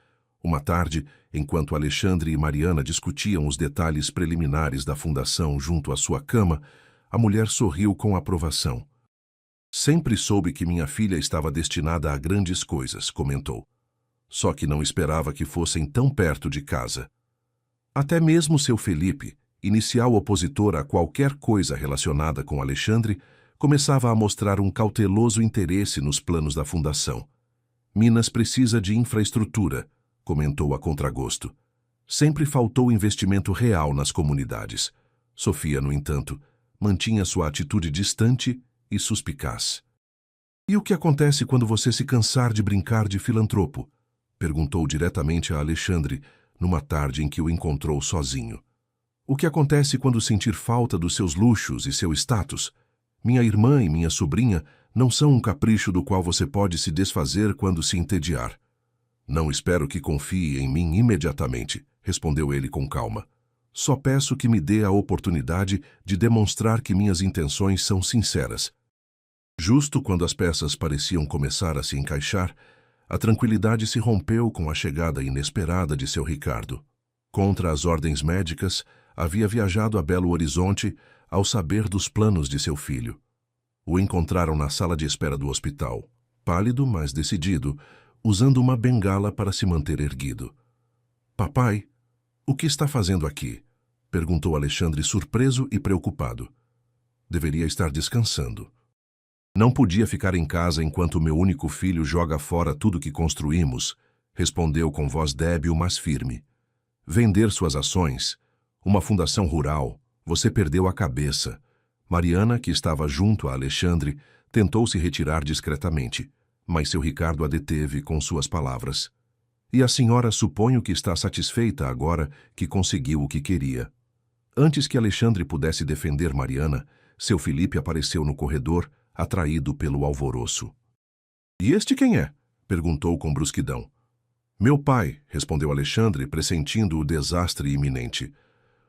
Uma tarde, enquanto Alexandre e Mariana discutiam os detalhes preliminares da fundação junto à sua cama, a mulher sorriu com aprovação. Sempre soube que minha filha estava destinada a grandes coisas, comentou. Só que não esperava que fossem tão perto de casa. Até mesmo seu Felipe, inicial opositor a qualquer coisa relacionada com Alexandre, começava a mostrar um cauteloso interesse nos planos da fundação. Minas precisa de infraestrutura, comentou a contragosto. Sempre faltou investimento real nas comunidades. Sofia, no entanto, mantinha sua atitude distante e suspicaz. E o que acontece quando você se cansar de brincar de filantropo? Perguntou diretamente a Alexandre, numa tarde em que o encontrou sozinho. O que acontece quando sentir falta dos seus luxos e seu status? Minha irmã e minha sobrinha não são um capricho do qual você pode se desfazer quando se entediar. Não espero que confie em mim imediatamente, respondeu ele com calma. Só peço que me dê a oportunidade de demonstrar que minhas intenções são sinceras. Justo quando as peças pareciam começar a se encaixar, a tranquilidade se rompeu com a chegada inesperada de seu Ricardo. Contra as ordens médicas, havia viajado a Belo Horizonte ao saber dos planos de seu filho. O encontraram na sala de espera do hospital, pálido, mas decidido, usando uma bengala para se manter erguido. Papai, o que está fazendo aqui? Perguntou Alexandre, surpreso e preocupado. Deveria estar descansando. Não podia ficar em casa enquanto meu único filho joga fora tudo que construímos, respondeu com voz débil, mas firme. Vender suas ações, uma fundação rural, você perdeu a cabeça. Mariana, que estava junto a Alexandre, tentou se retirar discretamente, mas seu Ricardo a deteve com suas palavras. E a senhora suponho que está satisfeita agora que conseguiu o que queria. Antes que Alexandre pudesse defender Mariana, seu Felipe apareceu no corredor, atraído pelo alvoroço. E este quem é? Perguntou com brusquidão. Meu pai, respondeu Alexandre, pressentindo o desastre iminente.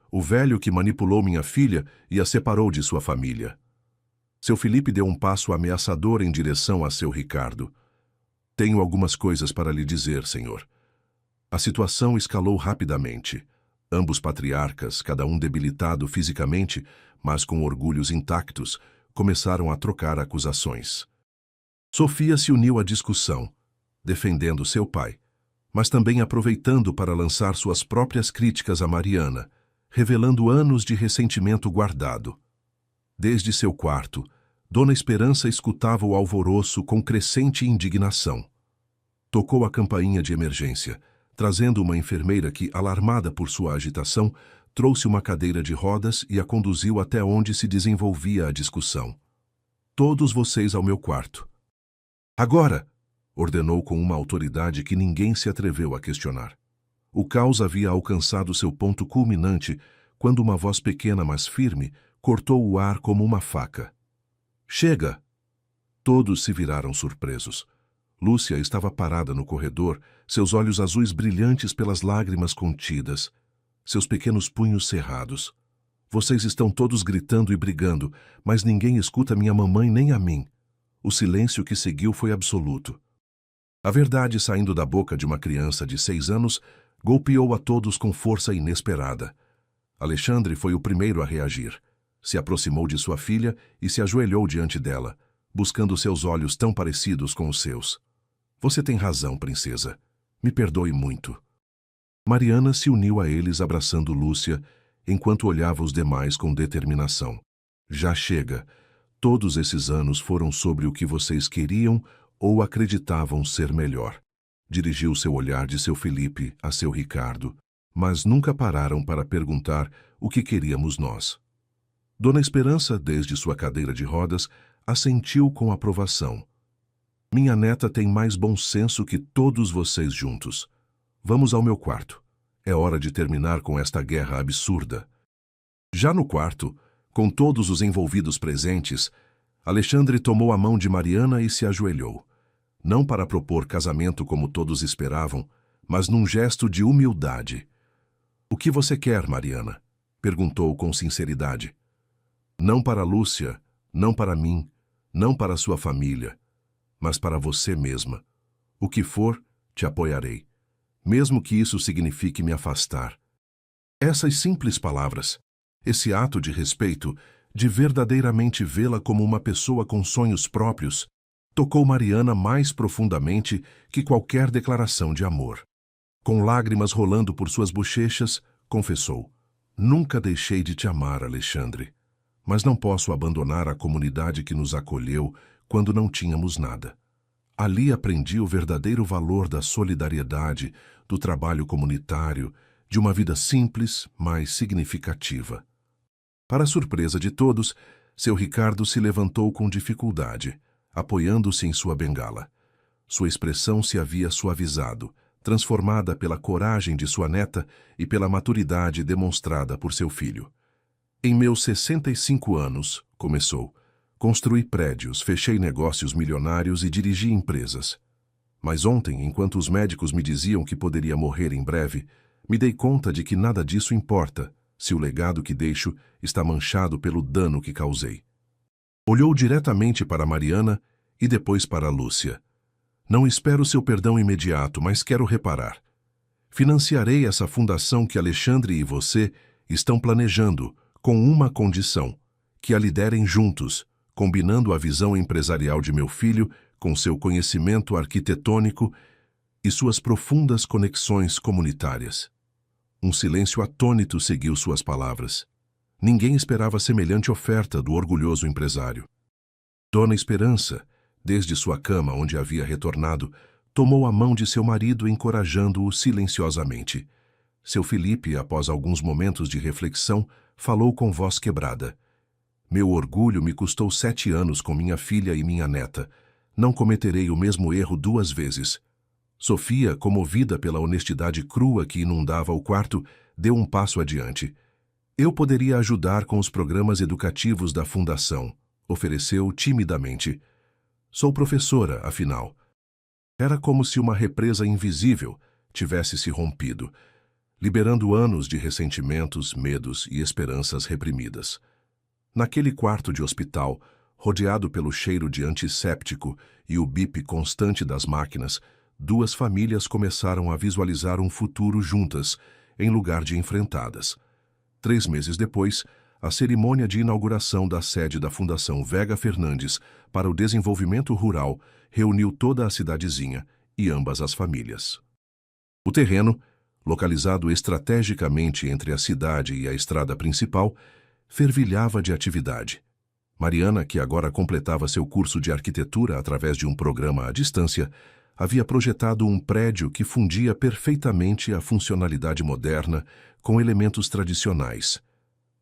O velho que manipulou minha filha e a separou de sua família. Seu Felipe deu um passo ameaçador em direção a seu Ricardo. Tenho algumas coisas para lhe dizer, senhor. A situação escalou rapidamente. Ambos patriarcas, cada um debilitado fisicamente, mas com orgulhos intactos, começaram a trocar acusações. Sofia se uniu à discussão, defendendo seu pai, mas também aproveitando para lançar suas próprias críticas a Mariana, revelando anos de ressentimento guardado. Desde seu quarto, Dona Esperança escutava o alvoroço com crescente indignação. Tocou a campainha de emergência, trazendo uma enfermeira que, alarmada por sua agitação, trouxe uma cadeira de rodas e a conduziu até onde se desenvolvia a discussão. Todos vocês ao meu quarto. Agora! Ordenou com uma autoridade que ninguém se atreveu a questionar. O caos havia alcançado seu ponto culminante quando uma voz pequena, mas firme, cortou o ar como uma faca. Chega! Todos se viraram surpresos. Lúcia estava parada no corredor, seus olhos azuis brilhantes pelas lágrimas contidas, seus pequenos punhos cerrados. Vocês estão todos gritando e brigando, mas ninguém escuta minha mamãe nem a mim. O silêncio que seguiu foi absoluto. A verdade, saindo da boca de uma criança de 6 anos, golpeou a todos com força inesperada. Alexandre foi o primeiro a reagir. Se aproximou de sua filha e se ajoelhou diante dela, buscando seus olhos tão parecidos com os seus. Você tem razão, princesa. Me perdoe muito. Mariana se uniu a eles abraçando Lúcia, enquanto olhava os demais com determinação. Já chega. Todos esses anos foram sobre o que vocês queriam ou acreditavam ser melhor. Dirigiu seu olhar de seu Felipe a seu Ricardo, mas nunca pararam para perguntar o que queríamos nós. Dona Esperança, desde sua cadeira de rodas, assentiu com aprovação. Minha neta tem mais bom senso que todos vocês juntos. Vamos ao meu quarto. É hora de terminar com esta guerra absurda. Já no quarto, com todos os envolvidos presentes, Alexandre tomou a mão de Mariana e se ajoelhou. Não para propor casamento como todos esperavam, mas num gesto de humildade. "O que você quer, Mariana?" perguntou com sinceridade. "Não para Lúcia, não para mim, não para sua família, mas para você mesma. O que for, te apoiarei, mesmo que isso signifique me afastar." Essas simples palavras, esse ato de respeito, de verdadeiramente vê-la como uma pessoa com sonhos próprios, tocou Mariana mais profundamente que qualquer declaração de amor. Com lágrimas rolando por suas bochechas, confessou: "Nunca deixei de te amar, Alexandre, mas não posso abandonar a comunidade que nos acolheu quando não tínhamos nada. Ali aprendi o verdadeiro valor da solidariedade, do trabalho comunitário, de uma vida simples, mas significativa." Para surpresa de todos, seu Ricardo se levantou com dificuldade, apoiando-se em sua bengala. Sua expressão se havia suavizado, transformada pela coragem de sua neta e pela maturidade demonstrada por seu filho. "Em meus 65 anos", começou, "construí prédios, fechei negócios milionários e dirigi empresas. Mas ontem, enquanto os médicos me diziam que poderia morrer em breve, me dei conta de que nada disso importa, se o legado que deixo está manchado pelo dano que causei." Olhou diretamente para Mariana e depois para Lúcia. "Não espero seu perdão imediato, mas quero reparar. Financiarei essa fundação que Alexandre e você estão planejando, com uma condição: que a liderem juntos, combinando a visão empresarial de meu filho com seu conhecimento arquitetônico e suas profundas conexões comunitárias." Um silêncio atônito seguiu suas palavras. Ninguém esperava semelhante oferta do orgulhoso empresário. Dona Esperança, desde sua cama onde havia retornado, tomou a mão de seu marido, encorajando-o silenciosamente. Seu Felipe, após alguns momentos de reflexão, falou com voz quebrada: "Meu orgulho me custou 7 anos com minha filha e minha neta. Não cometerei o mesmo erro 2 vezes." Sofia, comovida pela honestidade crua que inundava o quarto, deu um passo adiante. "Eu poderia ajudar com os programas educativos da fundação", ofereceu timidamente. "Sou professora, afinal." Era como se uma represa invisível tivesse se rompido, liberando anos de ressentimentos, medos e esperanças reprimidas. Naquele quarto de hospital, rodeado pelo cheiro de antisséptico e o bip constante das máquinas, 2 famílias começaram a visualizar um futuro juntas, em lugar de enfrentadas. 3 meses depois, a cerimônia de inauguração da sede da Fundação Vega Fernandes para o Desenvolvimento Rural reuniu toda a cidadezinha e ambas as famílias. O terreno, localizado estrategicamente entre a cidade e a estrada principal, fervilhava de atividade. Mariana, que agora completava seu curso de arquitetura através de um programa à distância, havia projetado um prédio que fundia perfeitamente a funcionalidade moderna com elementos tradicionais.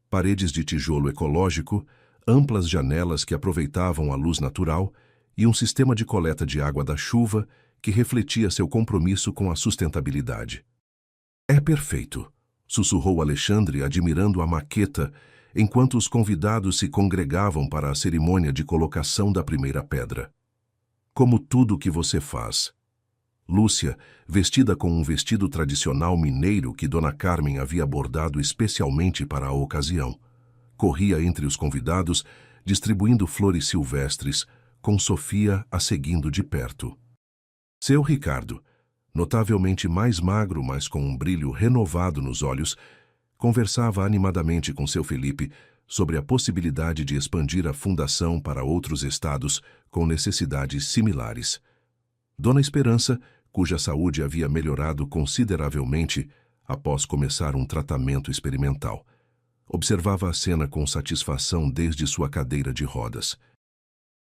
Paredes de tijolo ecológico, amplas janelas que aproveitavam a luz natural e um sistema de coleta de água da chuva que refletia seu compromisso com a sustentabilidade. "É perfeito", sussurrou Alexandre, admirando a maqueta, enquanto os convidados se congregavam para a cerimônia de colocação da primeira pedra. "Como tudo o que você faz." Lúcia, vestida com um vestido tradicional mineiro que Dona Carmen havia bordado especialmente para a ocasião, corria entre os convidados, distribuindo flores silvestres, com Sofia a seguindo de perto. Seu Ricardo, notavelmente mais magro, mas com um brilho renovado nos olhos, conversava animadamente com seu Felipe sobre a possibilidade de expandir a fundação para outros estados com necessidades similares. Dona Esperança, cuja saúde havia melhorado consideravelmente após começar um tratamento experimental, observava a cena com satisfação desde sua cadeira de rodas.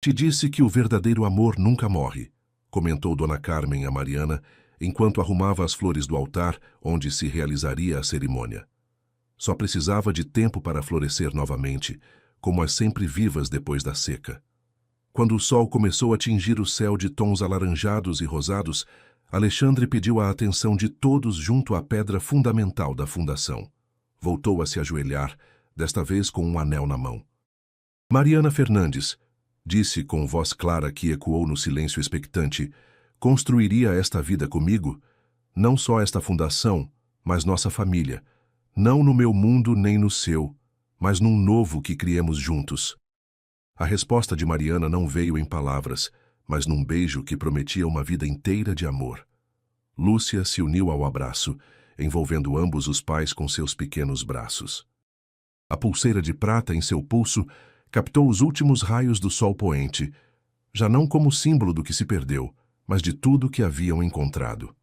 "Te disse que o verdadeiro amor nunca morre", comentou Dona Carmen a Mariana, enquanto arrumava as flores do altar onde se realizaria a cerimônia. Só precisava de tempo para florescer novamente, como as sempre vivas depois da seca. Quando o sol começou a tingir o céu de tons alaranjados e rosados, Alexandre pediu a atenção de todos junto à pedra fundamental da fundação. Voltou a se ajoelhar, desta vez com um anel na mão. Mariana Fernandes, disse com voz clara que ecoou no silêncio expectante, construiria esta vida comigo? Não só esta fundação, mas nossa família. Não no meu mundo nem no seu, mas num novo que criemos juntos. A resposta de Mariana não veio em palavras, mas num beijo que prometia uma vida inteira de amor. Lúcia se uniu ao abraço, envolvendo ambos os pais com seus pequenos braços. A pulseira de prata em seu pulso captou os últimos raios do sol poente, já não como símbolo do que se perdeu, mas de tudo que haviam encontrado.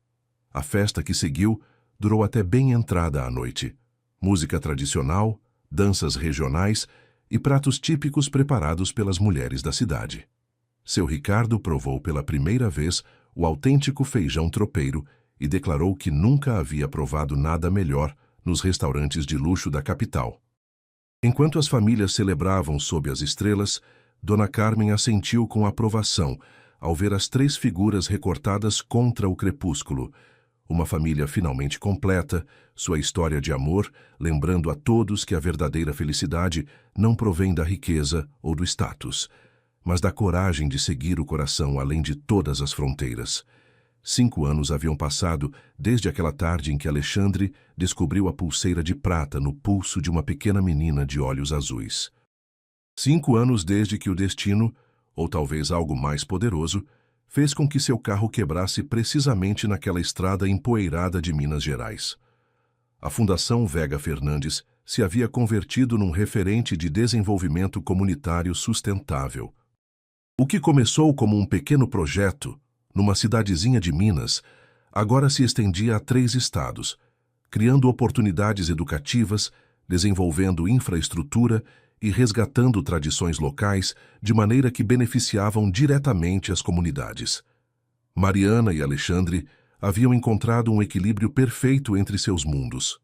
A festa que seguiu durou até bem entrada à noite. Música tradicional, danças regionais e pratos típicos preparados pelas mulheres da cidade. Seu Ricardo provou pela primeira vez o autêntico feijão tropeiro e declarou que nunca havia provado nada melhor nos restaurantes de luxo da capital. Enquanto as famílias celebravam sob as estrelas, Dona Carmen assentiu com aprovação ao ver as 3 figuras recortadas contra o crepúsculo. Uma família finalmente completa, sua história de amor, lembrando a todos que a verdadeira felicidade não provém da riqueza ou do status, mas da coragem de seguir o coração além de todas as fronteiras. 5 anos haviam passado desde aquela tarde em que Alexandre descobriu a pulseira de prata no pulso de uma pequena menina de olhos azuis. 5 anos desde que o destino, ou talvez algo mais poderoso, fez com que seu carro quebrasse precisamente naquela estrada empoeirada de Minas Gerais. A Fundação Vega Fernandes se havia convertido num referente de desenvolvimento comunitário sustentável. O que começou como um pequeno projeto, numa cidadezinha de Minas, agora se estendia a 3 estados, criando oportunidades educativas, desenvolvendo infraestrutura e resgatando tradições locais de maneira que beneficiavam diretamente as comunidades. Mariana e Alexandre haviam encontrado um equilíbrio perfeito entre seus mundos.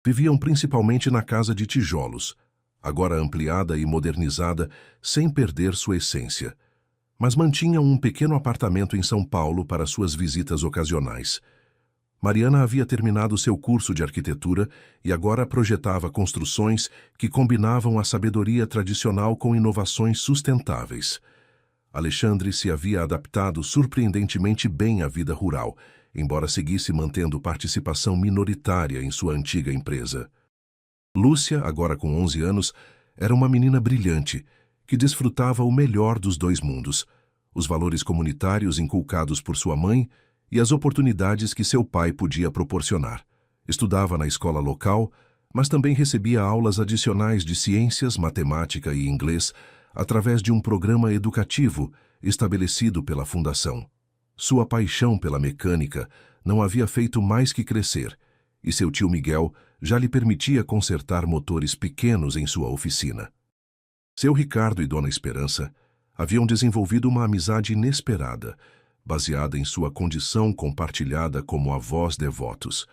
Viviam principalmente na casa de tijolos, agora ampliada e modernizada sem perder sua essência, mas mantinham um pequeno apartamento em São Paulo para suas visitas ocasionais. Mariana havia terminado seu curso de arquitetura e agora projetava construções que combinavam a sabedoria tradicional com inovações sustentáveis. Alexandre se havia adaptado surpreendentemente bem à vida rural, embora seguisse mantendo participação minoritária em sua antiga empresa. Lúcia, agora com 11 anos, era uma menina brilhante, que desfrutava o melhor dos 2 mundos, os valores comunitários inculcados por sua mãe e as oportunidades que seu pai podia proporcionar. Estudava na escola local, mas também recebia aulas adicionais de ciências, matemática e inglês através de um programa educativo estabelecido pela Fundação. Sua paixão pela mecânica não havia feito mais que crescer, e seu tio Miguel já lhe permitia consertar motores pequenos em sua oficina. Seu Ricardo e Dona Esperança haviam desenvolvido uma amizade inesperada, baseada em sua condição compartilhada como avós devotos.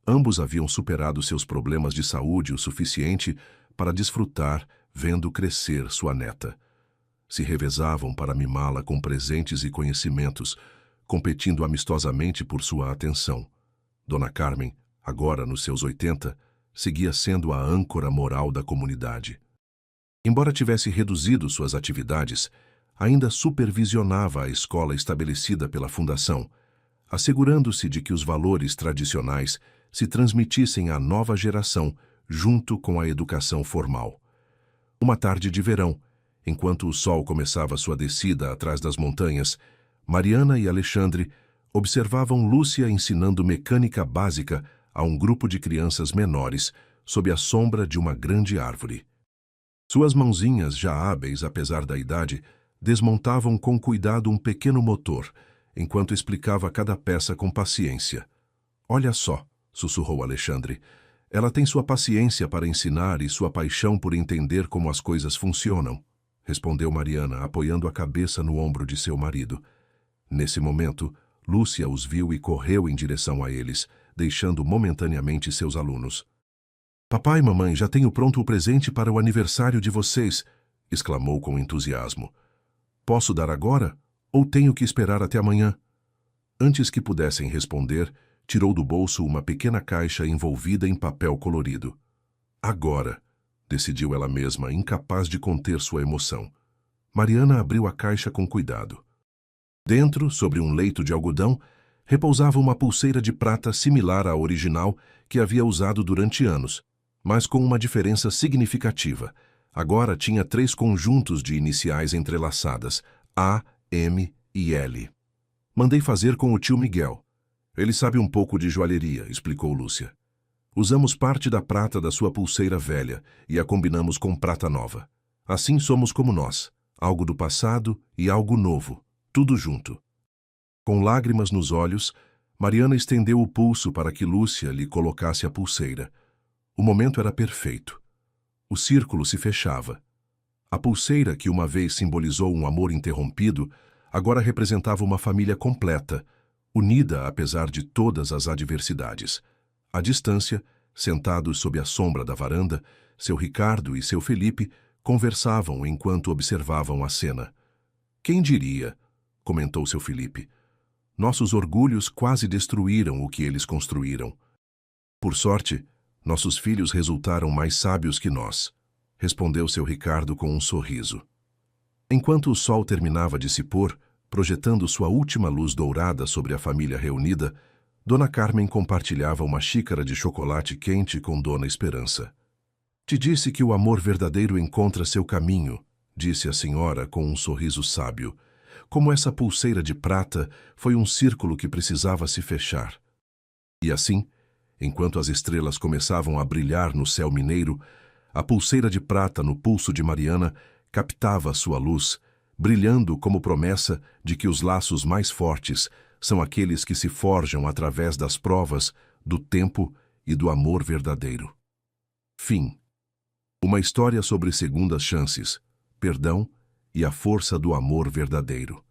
Ambos haviam superado seus problemas de saúde o suficiente para desfrutar vendo crescer sua neta. Se revezavam para mimá-la com presentes e conhecimentos, competindo amistosamente por sua atenção. Dona Carmen, agora nos seus 80, seguia sendo a âncora moral da comunidade. Embora tivesse reduzido suas atividades, ainda supervisionava a escola estabelecida pela Fundação, assegurando-se de que os valores tradicionais se transmitissem à nova geração junto com a educação formal. Uma tarde de verão, enquanto o sol começava sua descida atrás das montanhas, Mariana e Alexandre observavam Lúcia ensinando mecânica básica a um grupo de crianças menores sob a sombra de uma grande árvore. Suas mãozinhas, já hábeis apesar da idade, desmontavam com cuidado um pequeno motor, enquanto explicava cada peça com paciência. "Olha só", sussurrou Alexandre, "ela tem sua paciência para ensinar e sua paixão por entender como as coisas funcionam", respondeu Mariana, apoiando a cabeça no ombro de seu marido. Nesse momento, Lúcia os viu e correu em direção a eles, deixando momentaneamente seus alunos. "Papai e mamãe, já tenho pronto o presente para o aniversário de vocês", exclamou com entusiasmo. "Posso dar agora ou tenho que esperar até amanhã?" Antes que pudessem responder, tirou do bolso uma pequena caixa envolvida em papel colorido. Agora, decidiu ela mesma, incapaz de conter sua emoção. Mariana abriu a caixa com cuidado. Dentro, sobre um leito de algodão, repousava uma pulseira de prata similar à original que havia usado durante anos, mas com uma diferença significativa. Agora tinha 3 conjuntos de iniciais entrelaçadas, A, M e L. Mandei fazer com o tio Miguel. Ele sabe um pouco de joalheria, explicou Lúcia. Usamos parte da prata da sua pulseira velha e a combinamos com prata nova. Assim somos como nós, algo do passado e algo novo, tudo junto. Com lágrimas nos olhos, Mariana estendeu o pulso para que Lúcia lhe colocasse a pulseira. O momento era perfeito. O círculo se fechava. A pulseira, que uma vez simbolizou um amor interrompido, agora representava uma família completa, unida apesar de todas as adversidades. À distância, sentados sob a sombra da varanda, seu Ricardo e seu Felipe conversavam enquanto observavam a cena. Quem diria, comentou seu Felipe, nossos orgulhos quase destruíram o que eles construíram. Por sorte, nossos filhos resultaram mais sábios que nós, respondeu seu Ricardo com um sorriso. Enquanto o sol terminava de se pôr, projetando sua última luz dourada sobre a família reunida, Dona Carmen compartilhava uma xícara de chocolate quente com Dona Esperança. Te disse que o amor verdadeiro encontra seu caminho, disse a senhora com um sorriso sábio. Como essa pulseira de prata foi um círculo que precisava se fechar. E assim, enquanto as estrelas começavam a brilhar no céu mineiro, a pulseira de prata no pulso de Mariana captava sua luz, brilhando como promessa de que os laços mais fortes são aqueles que se forjam através das provas, do tempo e do amor verdadeiro. Fim. Uma história sobre segundas chances, perdão e a força do amor verdadeiro.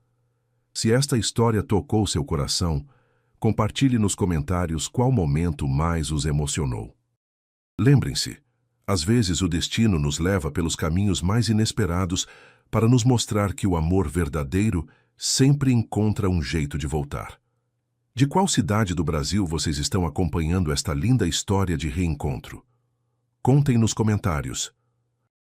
Se esta história tocou seu coração, compartilhe nos comentários qual momento mais os emocionou. Lembrem-se, às vezes o destino nos leva pelos caminhos mais inesperados para nos mostrar que o amor verdadeiro sempre encontra um jeito de voltar. De qual cidade do Brasil vocês estão acompanhando esta linda história de reencontro? Contem nos comentários.